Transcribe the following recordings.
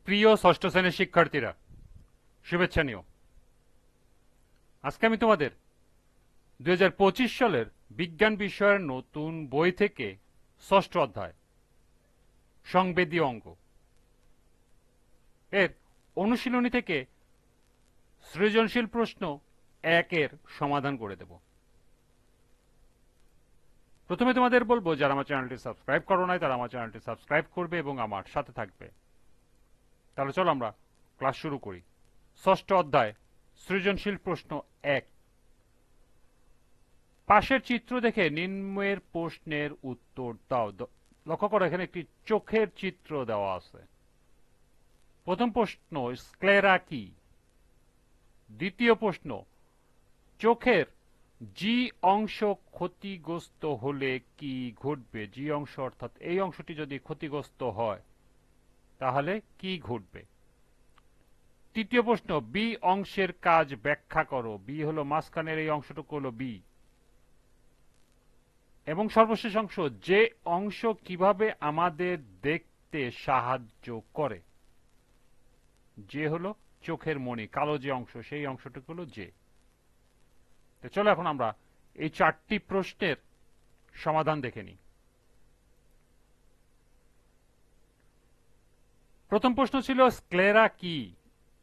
প্রিয় ষষ্ঠ শ্রেণীর শিক্ষার্থীরা, শুভেচ্ছা নিও। আজকে আমি তোমাদের 2025 সালের বিজ্ঞান বিষয়ের নতুন বই থেকে ষষ্ঠ অধ্যায় সংবেদী অঙ্গ এর অনুশীলনী থেকে সৃজনশীল প্রশ্ন 1 এর সমাধান করে দেব। প্রথমে তোমাদের বলবো, যারা আমার চ্যানেলটি সাবস্ক্রাইব করো নাই তারা আমার চ্যানেলটি সাবস্ক্রাইব করবে এবং আমার সাথে থাকবে। তাহলে চলো আমরা ক্লাস শুরু করি। ষষ্ঠ অধ্যায় সৃজনশীল প্রশ্ন 1। পাশের চিত্র দেখে নিম্নের প্রশ্নের উত্তর দাও। লক্ষ্য করো, এখানে একটি চোখের চিত্র দেওয়া আছে। প্রথম প্রশ্ন, স্ক্লেরা কি? দ্বিতীয় প্রশ্ন, চোখের জি অংশ ক্ষতিগ্রস্ত হলে কি ঘটবে? জি অংশ অর্থাৎ এই অংশটি যদি ক্ষতিগ্রস্ত হয় তাহলে কি ঘটবে? তৃতীয় প্রশ্ন, বি অংশের কাজ ব্যাখ্যা করো। বি হলো মাঝখানের এই অংশটুকু হলো বি। এবং সর্বশেষ অংশ, যে অংশ কিভাবে আমাদের দেখতে সাহায্য করে। যে হলো চোখের মণি, কালো যে অংশ, সেই অংশটুকু হলো যে। তো চলো এখন আমরা এই 4টি প্রশ্নের সমাধান দেখে নিই। প্রথম প্রশ্ন ছিল, স্ক্লেরা কি?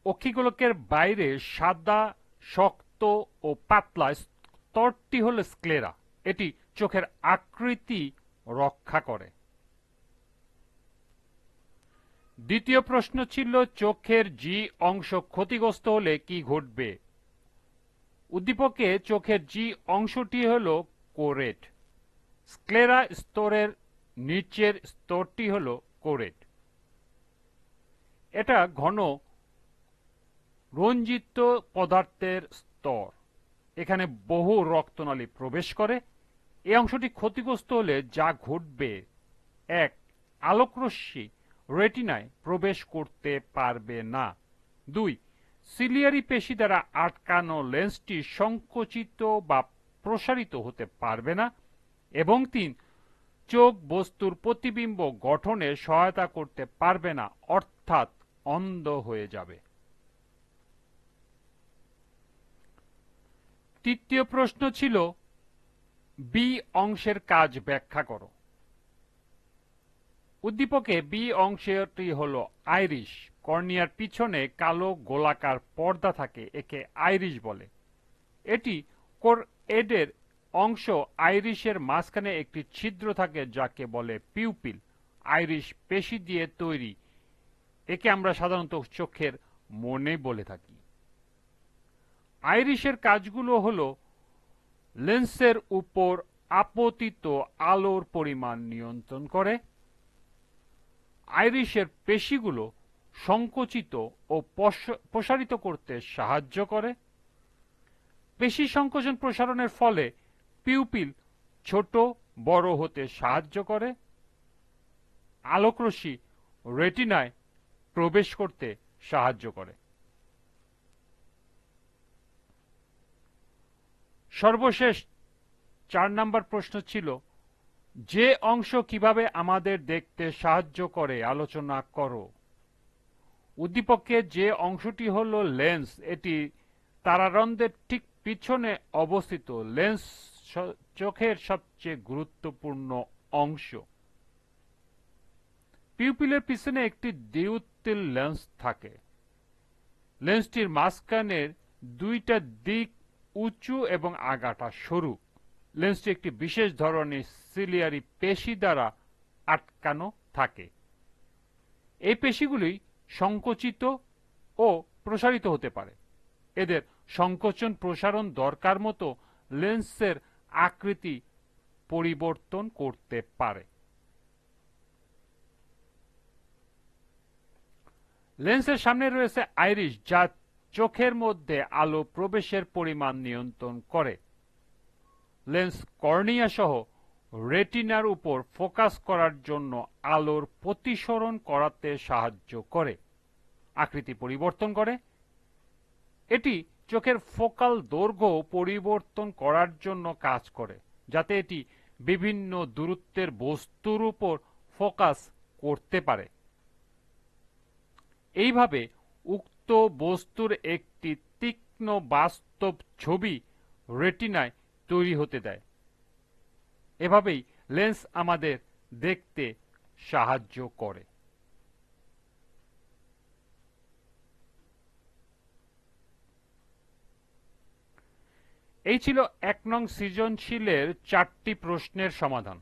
অক্ষিগোলকের বাইরে সাদা, শক্ত ও পাতলা স্তরটি হলো স্ক্লেরা। এটি চোখের আকৃতি রক্ষা করে। দ্বিতীয় প্রশ্ন ছিল, চোখের জি অংশ ক্ষতিগ্রস্ত হলে কি ঘটবে? উদ্দীপকে চোখের জি অংশটি হল কোরেট। স্ক্লেরা স্তরের নিচের স্তরটি হল কোরেট। এটা ঘন রঞ্জিত পদার্থের স্তর। এখানে বহু রক্তনালী প্রবেশ করে। এই অংশটি ক্ষতিগ্রস্ত হলে যা ঘটবে: 1. আলোকরশ্মি রেটিনায় প্রবেশ করতে পারবে না। 2. সিলিয়ারি পেশি দ্বারা আটকানো লেন্সটি সংকুচিত বা প্রসারিত হতে পারবে না। এবং 3. চোখ বস্তুর প্রতিবিম্ব গঠনে সহায়তা করতে পারবে না, অর্থাৎ অন্ধ হয়ে যাবে। তৃতীয় প্রশ্ন ছিল, বি অংশের কাজ ব্যাখ্যা করো। উদ্দীপকে বি অংশটি হল আইরিশ। কর্নিয়ার পিছনে কালো গোলাকার পর্দা থাকে, একে আইরিশ বলে। এটি কোরএডের অংশ। আইরিশের মাঝখানে একটি ছিদ্র থাকে যাকে বলে পিউপিল। আইরিশ পেশি দিয়ে তৈরি। একে আমরা সাধারণত চোখের মনে বলে থাকি। আইরিশের কাজগুলো হলো লেন্সের উপর আপতিত আলোর পরিমাণ নিয়ন্ত্রণ করে, আইরিশের পেশিগুলো সংকুচিত ও প্রসারিত করতে সাহায্য করে, পেশি সংকোচন প্রসারণের ফলে পিউপিল ছোট বড় হতে সাহায্য করে, আলোকরশ্মি রেটিনায় প্রবেশ করতে সাহায্য করে। সর্বশেষ 4 নম্বর প্রশ্ন ছিল, যে অংশ কিভাবে আমাদের দেখতে সাহায্য করে আলোচনা করো। উদ্দীপকে যে অংশটি হলো লেন্স, এটি তারারন্ধ্রের ঠিক পিছনে অবস্থিত। লেন্স চোখের সবচেয়ে গুরুত্বপূর্ণ অংশ। পিউপিলের পিছনে একটি দ্বিউত্তল লেন্স থাকে। লেন্সটির মাঝখানের দুইটা দিক উঁচু এবং আগাটা সরু। লেন্সটি একটি বিশেষ ধরনের সিলিয়ারি পেশি দ্বারা আটকানো থাকে। এই পেশিগুলি সংকুচিত ও প্রসারিত হতে পারে। এদের সংকোচন প্রসারণ দরকার মতো লেন্সের আকৃতি পরিবর্তন করতে পারে। লেন্সের সামনে রয়েছে আইরিশ, যা চোখের মধ্যে আলো প্রবেশের পরিমাণ নিয়ন্ত্রণ করে। লেন্স কর্নিয়া সহ রেটিনার উপর ফোকাস করার জন্য আলোর প্রতিসরণ করাতে সাহায্য করে, আকৃতি পরিবর্তন করে। এটি চোখের ফোকাল দৈর্ঘ্য পরিবর্তন করার জন্য কাজ করে, যাতে এটি বিভিন্ন দূরত্বের বস্তুর উপর ফোকাস করতে পারে। এইভাবে উক্ত বস্তুর একটি তীক্ষ্ণ বাস্তব ছবি রেটিনায় তৈরি হতে দেয়। এভাবেই লেন্স আমাদের দেখতে সাহায্য করে। এই ছিল ১ নং সৃজনশীলের ৪টি প্রশ্নের সমাধান।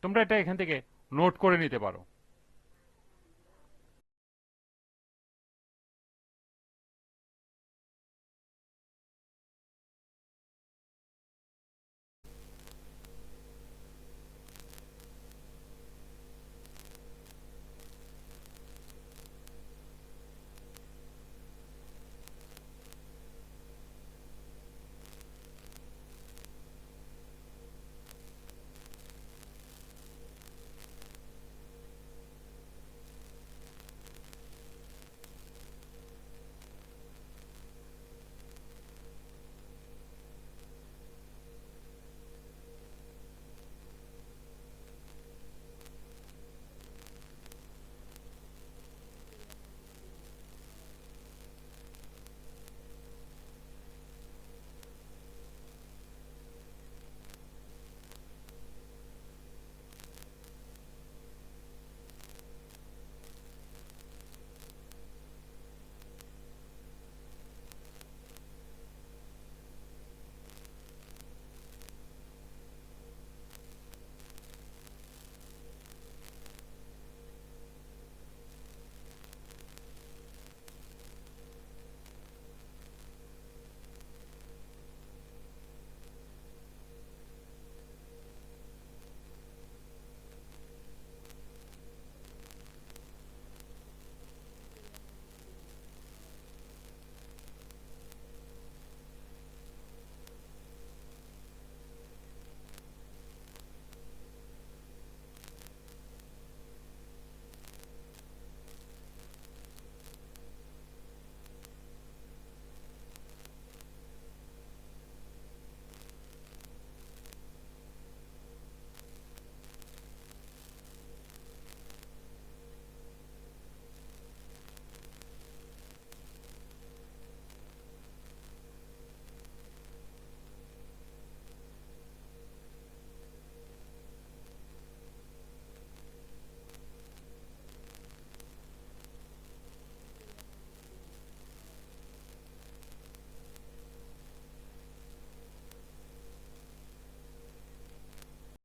তোমরা এটা এখান থেকে নোট করে নিতে পারো।